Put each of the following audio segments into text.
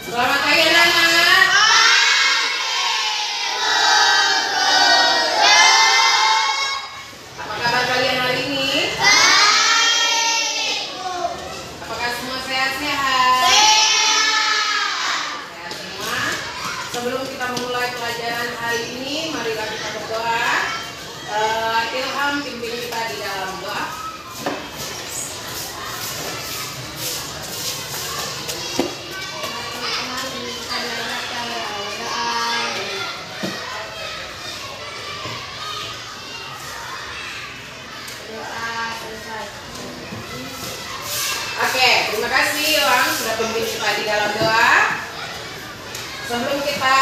Selamat pagi anak-anak. Apa kabar kalian hari ini? Baik. Apakah semua sehat-sehat? Sehat semua. Sebelum kita memulai pelajaran hari ini, marilah kita berdoa. Ilham pimpin kita di dalam doa. Oke, terima kasih Ilham sudah pimpin kita di dalam doa. Sebelum kita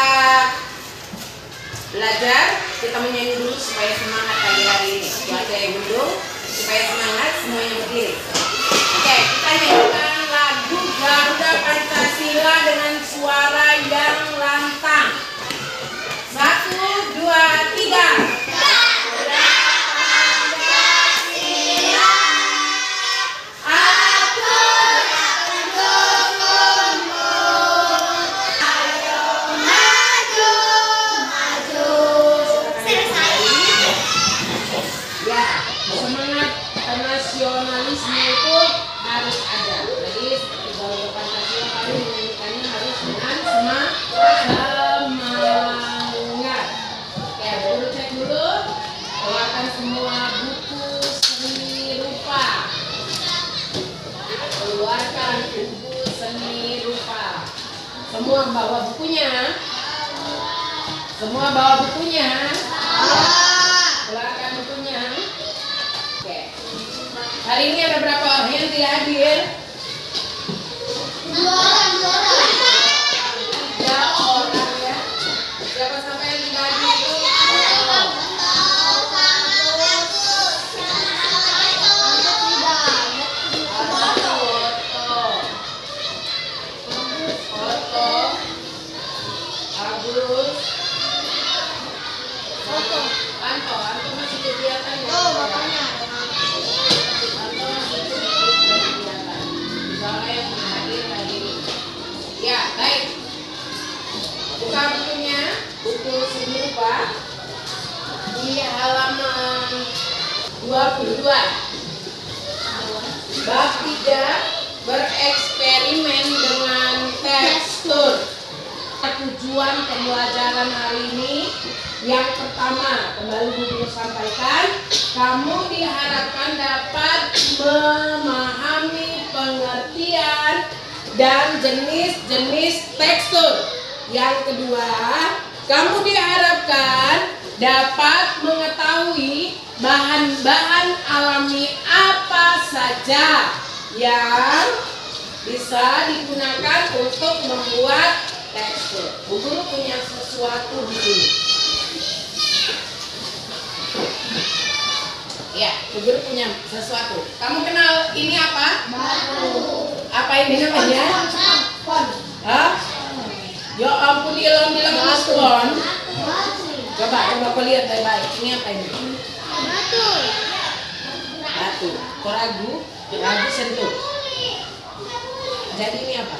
belajar, kita menyanyi dulu supaya semangat pagi hari ini. Cuaca yang mendung, supaya semangat semuanya berdiri. Oke, kita nyanyikan lagu Garuda Pancasila dengan suara yang lantang. 1, 2, 3. Nasionalisme itu harus ada. Jadi seperti Garuda Pancasila kami menyanyikannya harus dengan semangat. Oke, guru cek dulu. Keluarkan semua buku seni rupa. Keluarkan buku seni rupa. Semua bawa bukunya. Semua bawa bukunya. Keluarkan bukunya. Hari ini ada berapa orang yang tidak hadir? 2 orang. 3 orang ya. Siapa sampai yang tidak hadir itu? Anto masih kegiatan ya? Oh, bapaknya. Ya, baik. Buka bukunya, buku seni rupa di halaman 22. Bab 3, bereksperimen dengan tekstur. Tujuan pembelajaran hari ini yang pertama, kembali guru sampaikan, kamu diharapkan dapat memahami pengertian dan jenis-jenis tekstur. Yang kedua, kamu diharapkan dapat mengetahui bahan-bahan alami apa saja yang bisa digunakan untuk membuat tekstur. Bu Guru punya sesuatu di sini. Ya, Bu Guru punya sesuatu. Kamu kenal ini apa? Batu. Apa ini namanya? Hah? Ya ampun, Ilham bilang spon. Coba kau lihat baik-baik. Ini apa ini? Batu. Batu. Kau ragu sentuh. Jadi ini apa?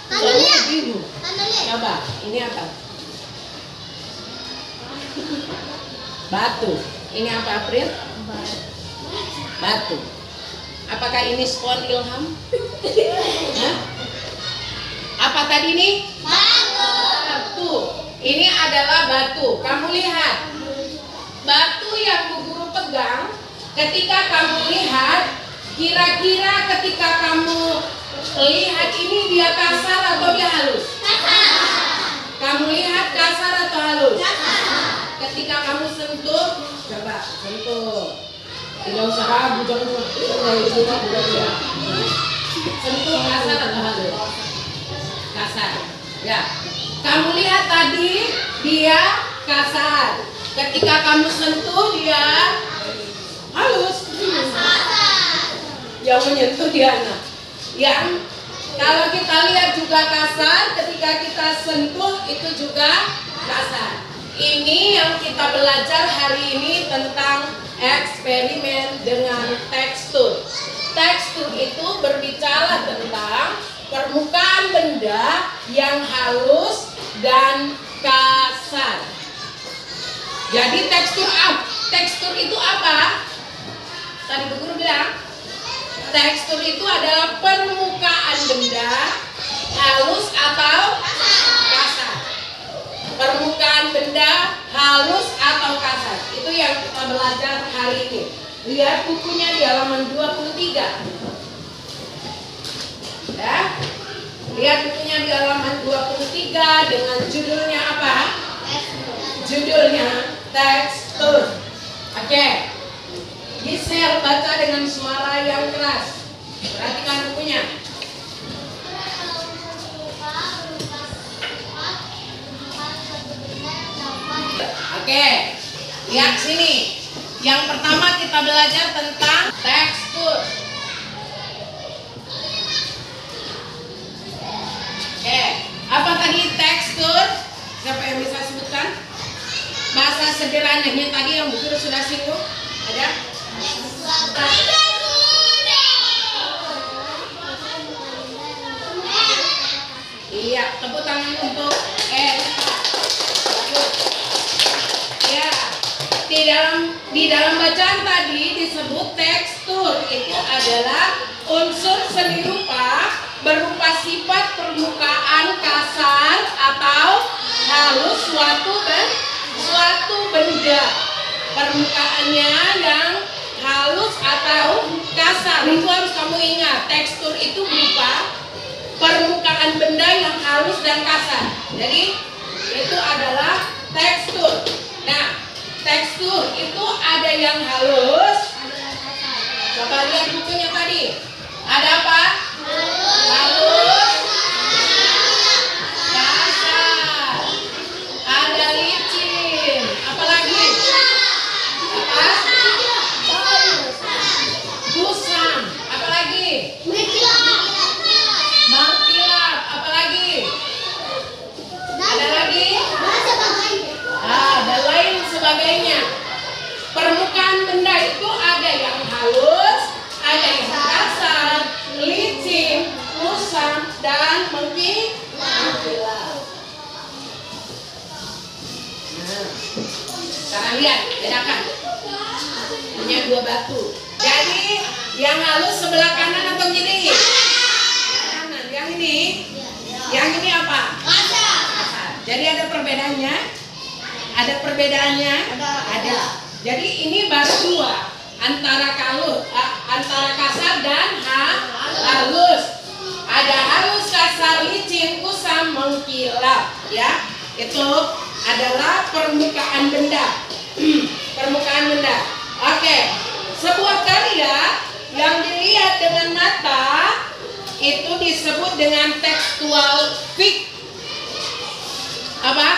Tanahnya. Bingung. Coba, ini apa? Batu. Ini apa, April? Batu. Apakah ini spon Ilham? Hah? Apa tadi ini? Batu. Ini adalah batu. Kamu lihat. Batu yang Bu Guru pegang, ketika kamu lihat, kira-kira ketika kamu lihat ini dia kasar atau dia halus? Kasar. Kamu lihat kasar atau halus? Kasar. Ketika kamu sentuh, coba sentuh. Tidak usah ragu, jangan sentuh kasar atau halus? Kasar. Ya. Kamu lihat tadi dia kasar. Ketika kamu sentuh dia halus. Yang menyentuh dia anak. Yang kalau kita lihat juga kasar, ketika kita sentuh itu juga kasar. Ini yang kita belajar hari ini tentang eksperimen dengan tekstur. Tekstur itu berbicara yang halus dan kasar. Jadi tekstur itu apa? Tadi Bu Guru bilang, tekstur itu adalah permukaan benda halus atau kasar. Permukaan benda halus atau kasar. Itu yang kita belajar hari ini. Lihat bukunya di halaman 23. Ya. Lihat bukunya di halaman 23 dengan judulnya apa? Judulnya tekstur. Oke. Gisel baca dengan suara yang keras. Perhatikan bukunya. Oke. Lihat sini. Yang pertama kita belajar tentang tekstur. Oke. Apa tadi tekstur? Siapa yang bisa sebutkan? Bahasa sederhananya tadi yang Bu Guru sudah singgung. Ada? Iya, tepuk tangan untuk ya. Di dalam bacaan tadi disebut tekstur itu adalah unsur seni rupa berupa sifat permukaan kasar atau halus suatu benda. Permukaannya yang halus atau kasar itu harus kamu ingat. Tekstur itu berupa permukaan benda yang halus dan kasar. Jadi itu adalah tekstur. Nah, tekstur itu ada yang halus. Coba lihat bukunya tadi. Ada apa? Halus, kasar, ada licin. Apalagi? Apa? Kusam. Apalagi? Mengkilap. Apalagi? Ada lagi? Ada lain sebagainya. Permukaan benda itu ada yang halus, ada yang kasar, licin, kusam, dan mengkilap. Nah, sekarang lihat, bedakan. Punya dua batu. Jadi yang halus sebelah kanan atau kiri? Kanan. Yang ini? Yang ini apa? Kasar. Jadi ada perbedaannya? Ada perbedaannya? Ada. Jadi ini baru dua, antara kasar dan halus. Ada halus, kasar, licin, kusam, mengkilap. Ya, itu adalah permukaan benda. Permukaan benda. Oke, sebuah karya yang dilihat dengan mata itu disebut dengan tekstual apa?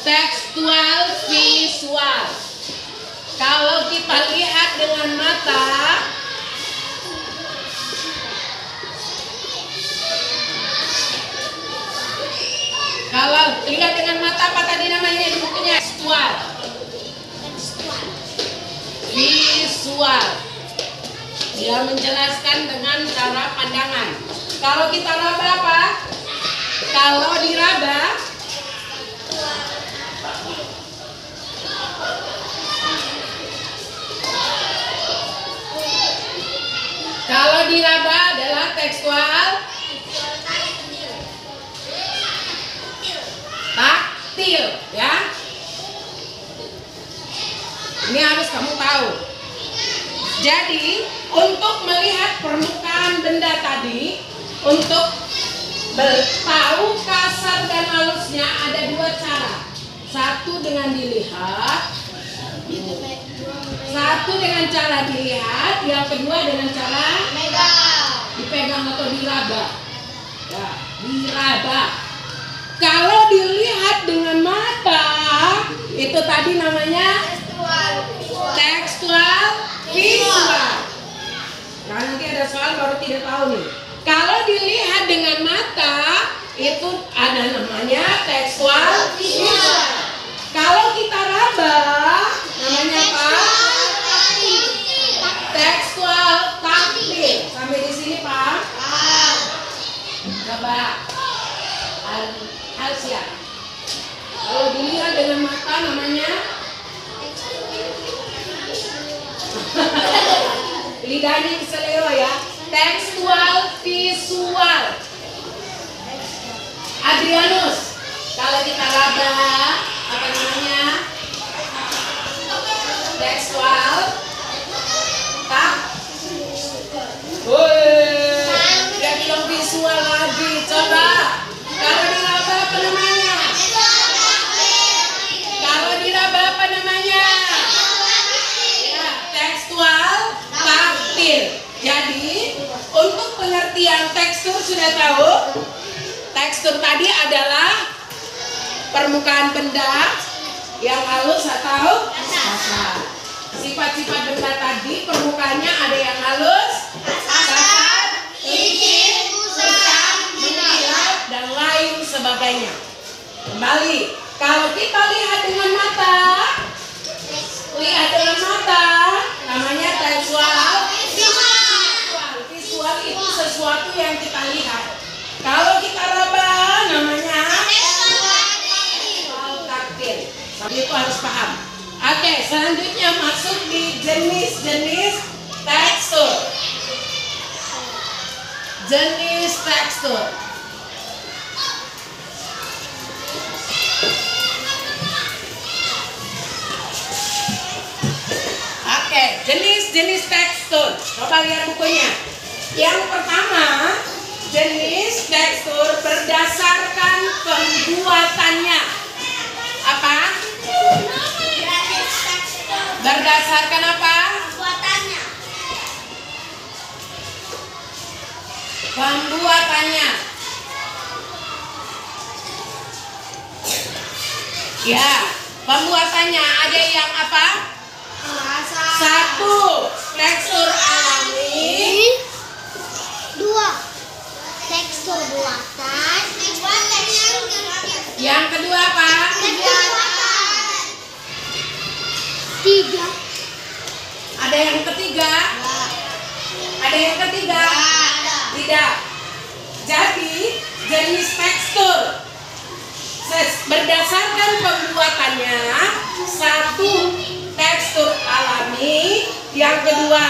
Tekstual visual. Kalau kita lihat dengan mata, kalau lihat dengan mata apa tadi namanya di bukunya? Tekstual. Visual. Dia menjelaskan dengan cara pandangan. Kalau kita raba apa? Kalau diraba, adalah tekstual taktil, ya. Ini harus kamu tahu. Jadi untuk melihat permukaan benda tadi, untuk tahu kasar dan halusnya ada dua cara. Satu dengan dilihat, satu dengan cara dilihat, yang kedua dengan cara dipegang atau diraba. Ya, diraba. Kalau dilihat dengan mata, itu tadi namanya tekstual visual. Nah, nanti ada soal baru tidak tahu nih. Kalau dilihat dengan mata, itu ada namanya tekstual visual. Kalau kita raba, namanya apa? Tekstual taktil. Sampai di sini, Pak? Coba. Alsia. Kalau dilihat dengan mata namanya lidahnya keseleo ya. Tekstual visual. Adrianus, kalau kita raba apa namanya? Tekstual tak. Dia bilang visual lagi. Coba. Kalau diraba apa namanya? Kalau diraba apa namanya? Ya, tekstual taktil. Jadi, untuk pengertian tekstur sudah tahu? Tekstur tadi adalah permukaan benda yang halus atau kasar. Sifat-sifat benda tadi permukaannya ada yang halus, kasar, licin, kusam, mengkilap, dan lain sebagainya. Kembali, kalau kita lihat dengan mata, namanya tekstual. Visual itu sesuatu yang kita lihat. Kalau kita raba namanya tekstual taktil. Tapi itu harus paham. Oke, selanjutnya masuk di jenis-jenis tekstur. Jenis tekstur. Oke, jenis-jenis tekstur. Coba lihat bukunya. Yang pertama, jenis tekstur berdasarkan pembuatannya. Apa? Berdasarkan apa? Pembuatannya. Pembuatannya. Ya, pembuatannya ada yang apa? Satu, tekstur alami. Dua, tekstur buatan. Yang kedua apa? Tiga. Ada yang ketiga? Ada yang ketiga? Tidak. Jadi jenis tekstur berdasarkan pembuatannya, satu tekstur alami, yang kedua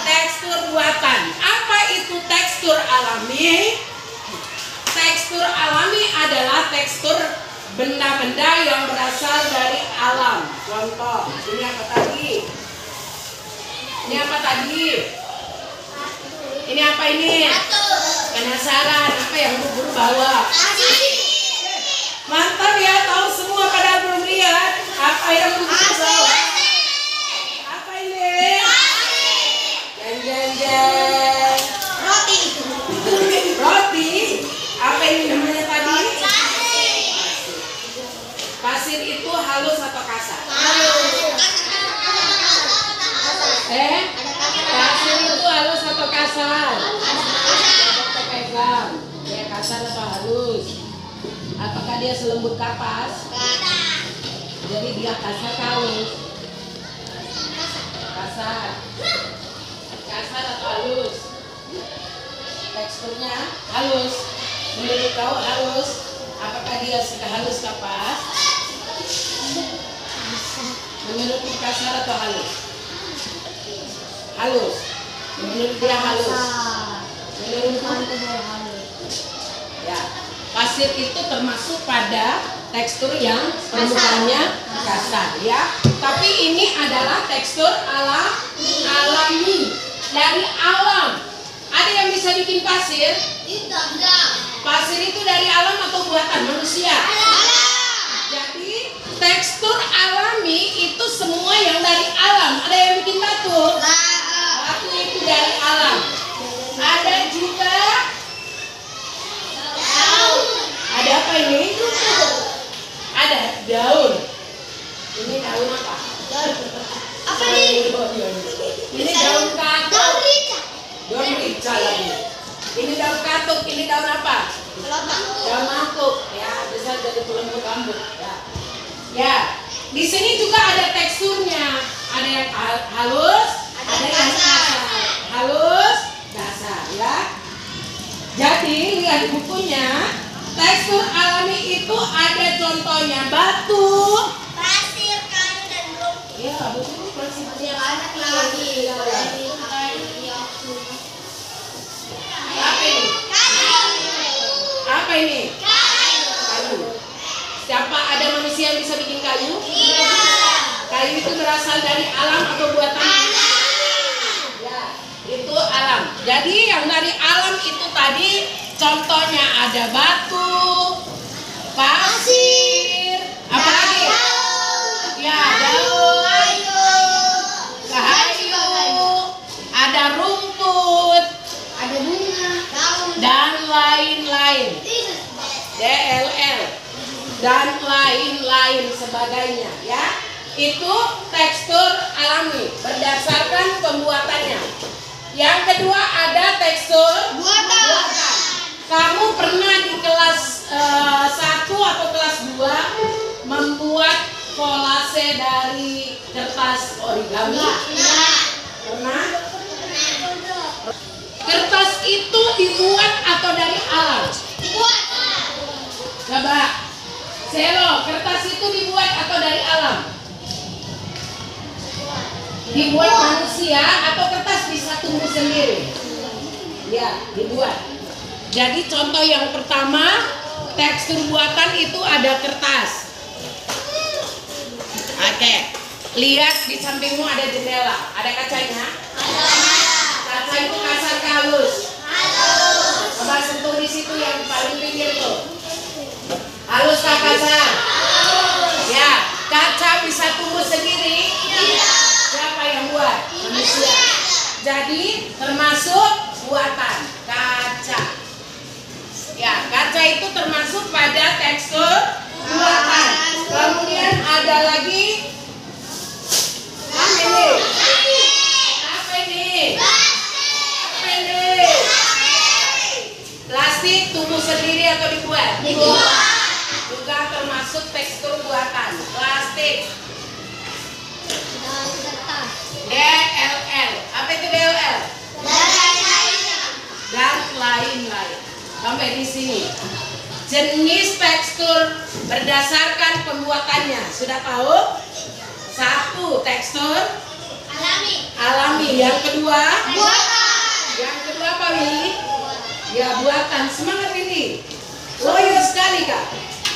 tekstur buatan. Apa itu tekstur alami? Tekstur alami adalah tekstur benda-benda yang berasal dari alam. Contoh, ini apa tadi? Ini apa tadi? Ini apa ini? Penasaran apa yang buru-buru bawa? Mantap ya, tahu semua padahal belum lihat. Apa yang buru-buru bawa? Apa ini? Jeng. Roti. Apa ini namanya tadi? Pasir itu halus atau kasar? Pasir itu halus atau kasar? Coba pegang. Dia kasar atau halus? Apakah dia selembut kapas? Jadi dia kasar atau halus? Kasar. Kasar atau halus? Teksturnya halus. Menurut kau halus? Apakah dia sudah halus kapas? Menurut kasar atau halus? Halus. Menurut dia halus. Menurut ya, pasir itu termasuk pada tekstur yang permukaannya kasar ya. Tapi ini adalah tekstur alami dari alam. Ada yang bisa bikin pasir? Pasir itu dari alam atau buatan manusia? Jadi tekstur alami itu semua yang dari alam. Ada yang bikin batu? Batu itu dari alam. Ada juga ada apa ini? Ada daun. Ini daun apa? Apa nih? Ini daun katuk. Daun rica lagi. Ini daun katuk. Ini daun apa? Daun mangkuk. Ya, bisa jadi pelembut rambut. Ya. Di sini juga ada teksturnya. Ada yang halus, ada yang kasar. Halus, kasar ya. Jadi lihat bukunya, tekstur alami itu ada contohnya batu, Pasir, kayu, dan rumput. ya betul, pasir. Yang anak lagi. Apa ini? Apa ini? Kayu. Siapa ada manusia yang bisa bikin kayu? Kayu itu berasal dari alam atau buatan? Ya, itu alam. Jadi yang dari alam itu tadi contohnya ada batu, pasir, apa lagi? Ya, daun, kayu, ada rumput, Ada bunga, daun, dan lain-lain. DLL dan lain-lain sebagainya, ya. Itu tekstur alami berdasarkan pembuatannya. Yang kedua ada tekstur buatan. Kamu pernah di kelas 1 atau kelas 2 membuat kolase dari kertas origami? Pernah? Kertas itu dibuat atau dari alam? Coba, Selo, kertas itu dibuat atau dari alam? Dibuat manusia atau kertas bisa tumbuh sendiri? Ya, dibuat. Jadi contoh yang pertama, tekstur buatan itu ada kertas. Oke, lihat di sampingmu ada jendela, ada kacanya? Kaca itu kasar ke halus. Coba sentuh di situ yang paling pinggir tuh. Halus kah kasar? Ya, kaca bisa tumbuh sendiri? Siapa yang buat? Manusia. Jadi termasuk buatan kaca. Ya, kaca itu termasuk pada tekstur buatan. Kemudian ada lagi apa ini? Apa ini? Apa ini? Plastik tumbuh sendiri atau dibuat? Juga termasuk tekstur buatan. Plastik. DLL. Apa itu DLL? Dan lain-lain. Sampai di sini. Jenis tekstur berdasarkan pembuatannya. Sudah tahu? 1. Tekstur alami. Yang kedua? Yang kedua apa, Willy? Ya, buatan. Semangat, Willy. Loyo sekali, Kak.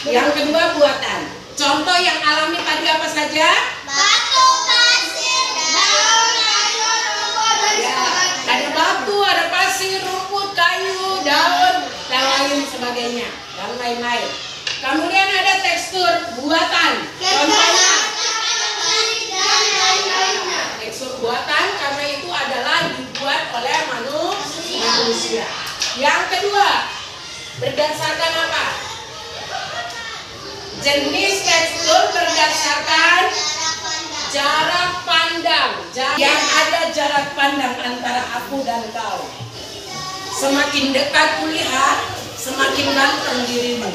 Yang kedua buatan. Contoh yang alami tadi apa saja? Batu, pasir, daun, kayu, rumput, Ya, ada batu, ada pasir, rumput, kayu, daun, dan lain sebagainya, dan lain-lain. Kemudian ada tekstur buatan. Contohnya tekstur buatan karena itu adalah dibuat oleh manusia. Yang kedua, berdasarkan apa? Jenis tekstur berdasarkan jarak pandang. Yang ada jarak pandang antara aku dan kau. Semakin dekat kulihat, semakin ganteng dirimu.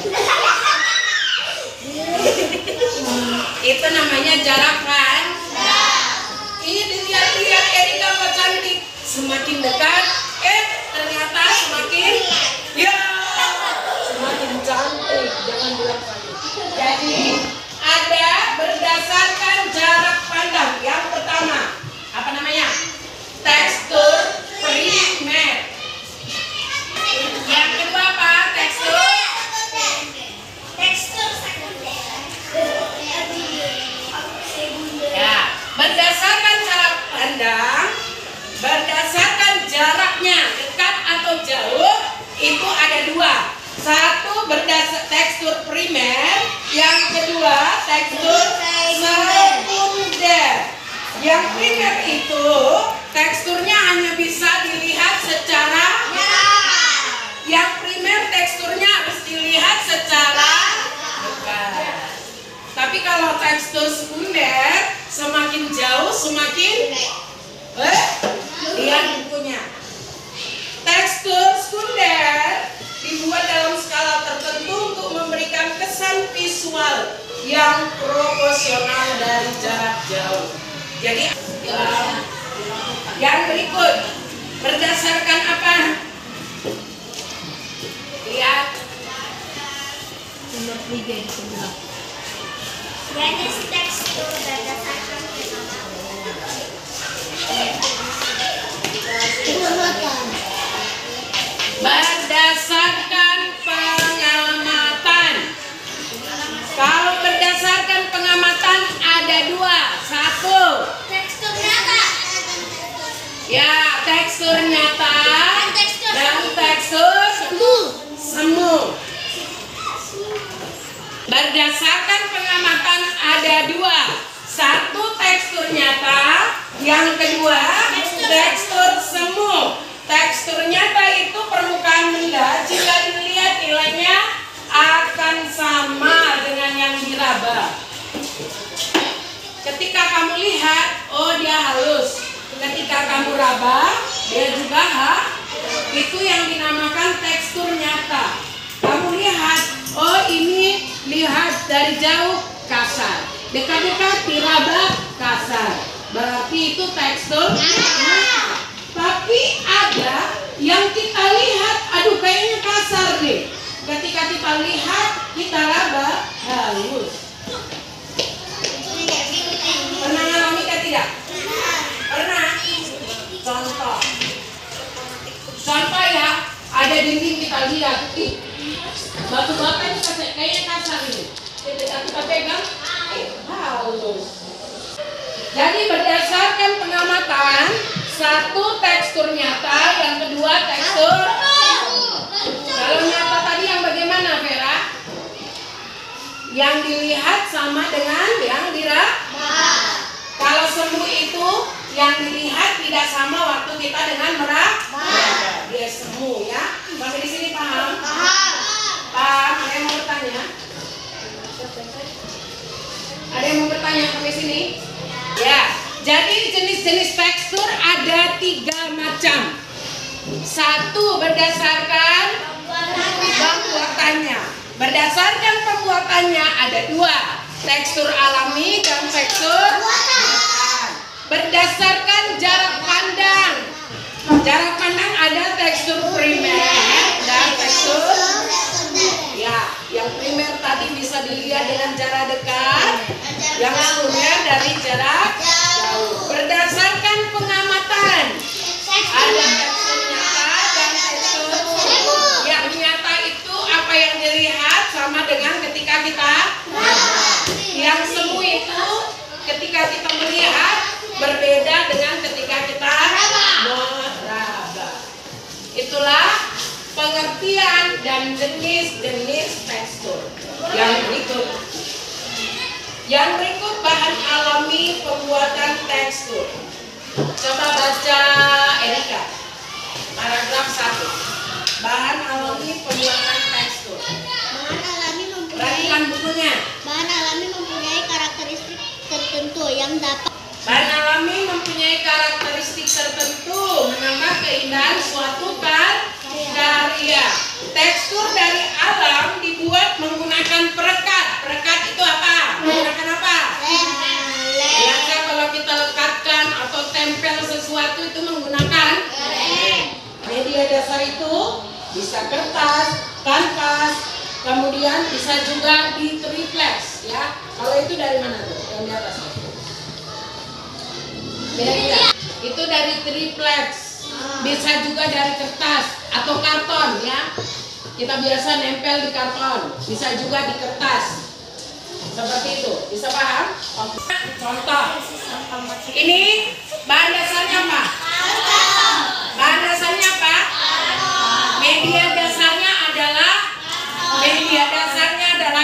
Itu namanya jarak pandang. Ini dilihat-lihat Erika kok cantik. Semakin dekat, ternyata semakin semakin cantik. Jangan bilang cantik. Jadi ada berdasarkan jarak pandang. Yang pertama, apa namanya? Tekstur primer. Yang kedua apa? Tekstur sekunder. ya, berdasarkan jarak pandang, berdasarkan jaraknya dekat atau jauh, itu ada 2. 1 berdasar tekstur primer, yang kedua tekstur sekunder. Yang primer itu teksturnya hanya bisa dilihat secara yang primer teksturnya harus dilihat secara dekat. Tapi kalau tekstur sekunder semakin jauh semakin lihat bukunya. Tekstur sekunder dibuat dalam skala tertentu untuk memberikan kesan visual yang proporsional dari jarak jauh. Jadi yang berikut berdasarkan apa? Jenis tekstur berdasarkan pengamatan. Berdasarkan pengamatan. Kalau berdasarkan pengamatan ada dua. Satu, Tekstur nyata. ya tekstur nyata dan tekstur semu. Berdasarkan pengamatan ada dua. Satu tekstur nyata, yang kedua tekstur semu. Tekstur nyata itu permukaan benda jika dilihat nilainya akan sama dengan yang diraba. Ketika kamu lihat, oh dia halus. Ketika kamu raba, dia juga itu yang dinamakan tekstur nyata. Kamu lihat, oh ini lihat dari jauh kasar. Dekat-dekat diraba kasar. Berarti itu tekstur nyata. Tapi ada yang kita lihat, aduh kayaknya kasar nih. Ketika kita lihat, kita raba halus. Pernah ngalami kan tidak? Pernah? Contoh. Contoh ya, ada dinding kita lihat. Ih, batu-bata ini kayaknya kasar ini. Kita pegang, halus. Jadi berdasarkan pengamatan, satu tekstur nyata, yang kedua tekstur. Kalau nyata tadi yang bagaimana, Vera? Yang dilihat sama dengan yang diraba. Kalau semu itu yang dilihat tidak sama waktu kita dengan meraba. Dia semu ya. Sampai di sini paham? Paham? Ada yang mau bertanya? Ada yang mau bertanya sampai sini? Ya. Jadi jenis-jenis tekstur ada 3 macam. Satu berdasarkan pembuatannya. Berdasarkan pembuatannya ada 2. Tekstur alami dan tekstur buatan. Berdasarkan jarak pandang. Jarak pandang ada tekstur primer dan tekstur. Ya, yang primer tadi bisa dilihat dengan jarak dekat. Yang sekunder dari jarak jauh. Berdasarkan pengamatan ada tekstur nyata dan tekstur semu. Yang nyata itu apa yang dilihat sama dengan ketika kita raba. Yang semu itu ketika kita melihat berbeda dengan ketika kita meraba. Itulah pengertian dan jenis-jenis tekstur. Yang berikut bahan alami pembuatan tekstur. Coba baca Erika. Paragraf 1. Bahan alami pembuatan tekstur. Perhatikan bukunya. Bahan alami mempunyai karakteristik tertentu yang dapat. Bahan alami mempunyai karakteristik tertentu menambah keindahan suatu karya. Tekstur dari alam dibuat menggunakan perekat. Perekat itu apa? Menggunakan apa? Biasa kalau kita lekatkan atau tempel sesuatu itu menggunakan media dasar itu bisa kertas, kanvas, kemudian bisa juga di triplex ya. Kalau itu dari mana tuh? Yang di atas. Beda. Itu dari triplex. Bisa juga dari kertas atau karton ya. Kita biasa nempel di karton, bisa juga di kertas. Seperti itu. Bisa paham? Contoh. Ini bahan dasarnya apa? Bahan dasarnya apa? Media dasarnya adalah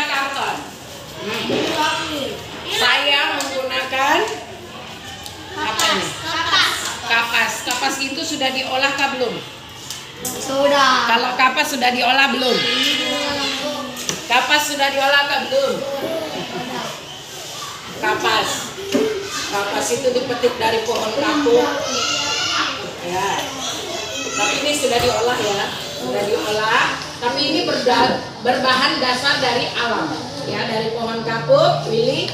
karton. Saya menggunakan apa nih? Kapas. Kapas itu sudah diolah kah belum? Sudah. Kalau kapas sudah diolah belum? Kapas sudah diolah kah belum? Kapas itu dipetik dari pohon kapuk. Ya. Tapi ini sudah diolah ya. Sudah diolah. Tapi ini berbahan dasar dari alam. Ya, dari pohon kapuk, pilih.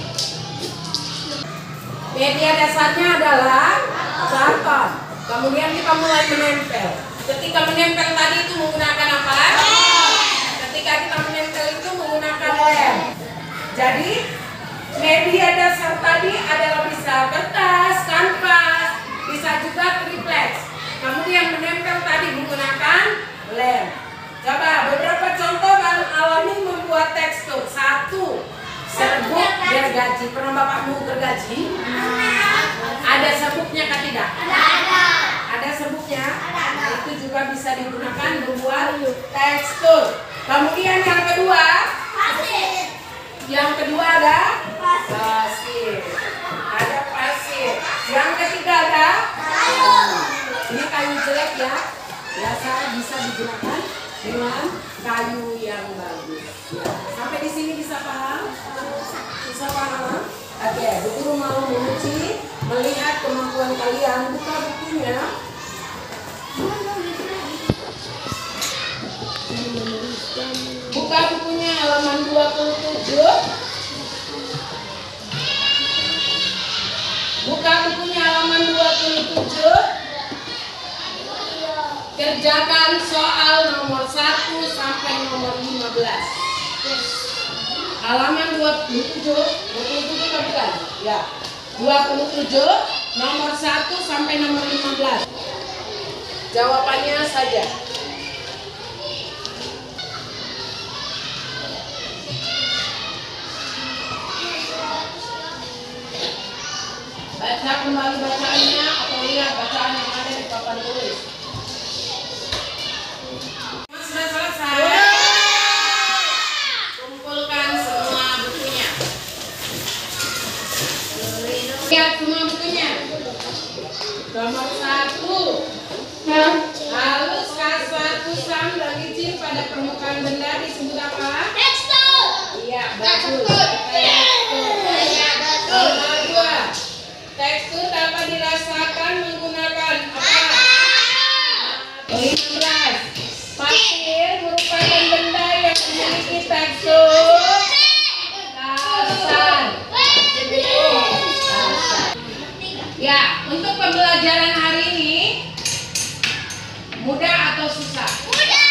Media dasarnya adalah karton. Kemudian kita mulai menempel. Ketika menempel tadi itu menggunakan apa? Ketika kita menempel itu menggunakan lem. Jadi media dasar tadi adalah bisa kertas, kanvas, bisa juga triplex. Kemudian menempel tadi menggunakan lem. Coba beberapa contoh bahan alami membuat tekstur. 1. Serbuk gergaji. Pernah bapakmu gergaji? Ada serbuknya kan tidak? Ada serbuknya? Nah, itu juga bisa digunakan membuat tekstur. Kemudian yang kedua, ada pasir. Ada pasir. Yang ketiga ada kayu. Ini kayu jelek ya. Biasa bisa digunakan dengan kayu yang bagus. Ya. Sampai di sini bisa paham? Bisa paham? Oke, Bu Guru mau menguji melihat kemampuan kalian. Buka bukunya. Buka bukunya halaman 27. Buka bukunya halaman 27. Kerjakan soal nomor 1 sampai nomor 15. Halaman 27 bukan? Ya. 27 nomor 1 sampai nomor 15. Jawabannya saja. Baca kembali bacaannya atau lihat bacaan yang ada di papan tulis. Sudah selesai. Kumpulkan semua bukunya. Lihat semua bukunya. Nomor 1. Halus kasar kusam dan licin pada permukaan benda disebut apa? Tekstur. Iya, bagus. Tekstur. Nomor 2. Tekstur dapat dirasakan menggunakan apa? 15. Pasir merupakan benda yang memiliki tekstur kasar. Ya, untuk pembelajaran hari ini mudah atau susah? Mudah.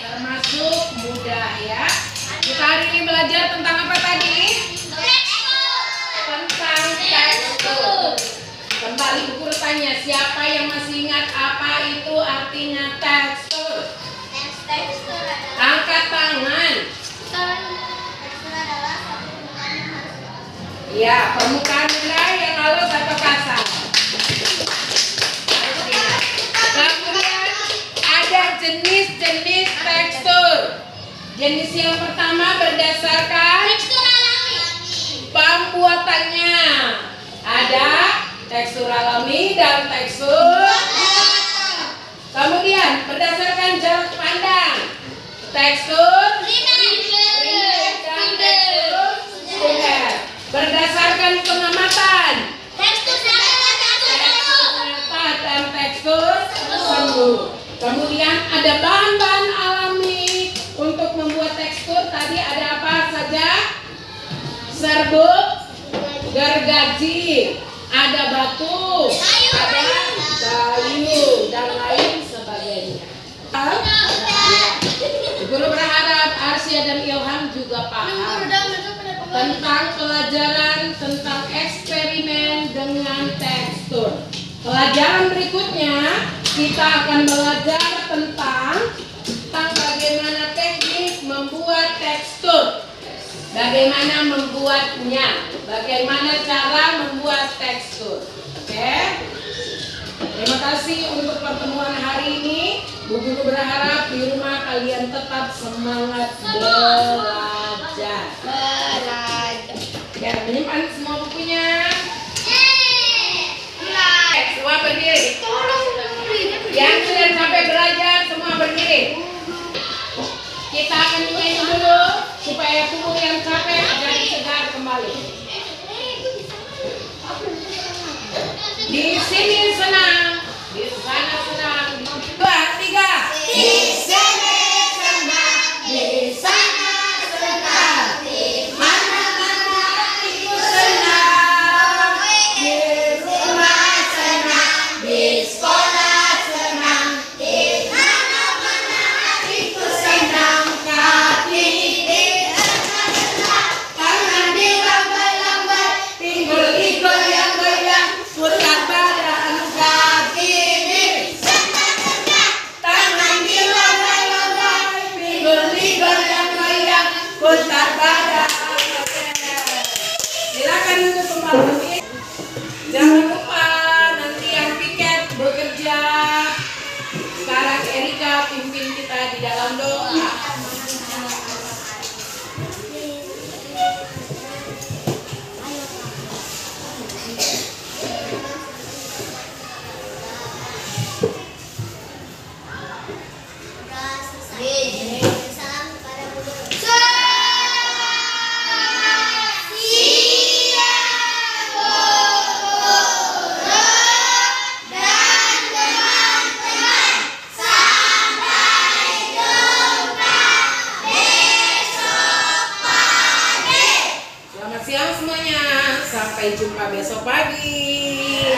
Termasuk mudah ya. Kita hari ini belajar tentang apa tadi? Tentang tekstur. Kembali buku tanya, siapa yang masih ingat apa itu artinya tekstur? Tekstur adalah Angkat tangan. tekstur adalah suatu permukaan yang halus. Ya, permukaan benda yang halus atau kasar. Kemudian ada jenis-jenis tekstur. Jenis yang pertama berdasarkan Tekstur alami. pembuatannya. Ada tekstur alami dan tekstur. Kemudian berdasarkan jarak pandang. Tekstur relate dan tekstur sekunder. Berdasarkan pengamatan. Tekstur Nyata dan tekstur semu. Kemudian ada bahan-bahan alami untuk membuat tekstur. Tadi ada apa saja? Serbuk, gergaji, ada batu, ada kayu dan lain sebagainya. Guru berharap Arsya dan Ilham juga paham tentang pelajaran tentang eksperimen dengan tekstur. Pelajaran berikutnya kita akan belajar tentang bagaimana teknik membuat tekstur, bagaimana membuatnya, bagaimana cara membuat tekstur. Oke? Terima kasih untuk pertemuan hari ini. Bu Guru berharap di rumah kalian tetap semangat belajar. Ya, menyimpan semua bukunya. Semua berdiri. Yang sudah sampai belajar semua berdiri. Kita akan nyanyi dulu supaya tubuh yang capek jadi segar kembali. Di sini senang, di sana senang. 2, 3. Di sini senang, di sana senang. Di mana-mana itu senang. Di rumah senang, di sekolah senang. Di mana-mana itu senang. Kaki di atas senang. di dalam doa. Selamat siang semuanya. Sampai jumpa besok pagi.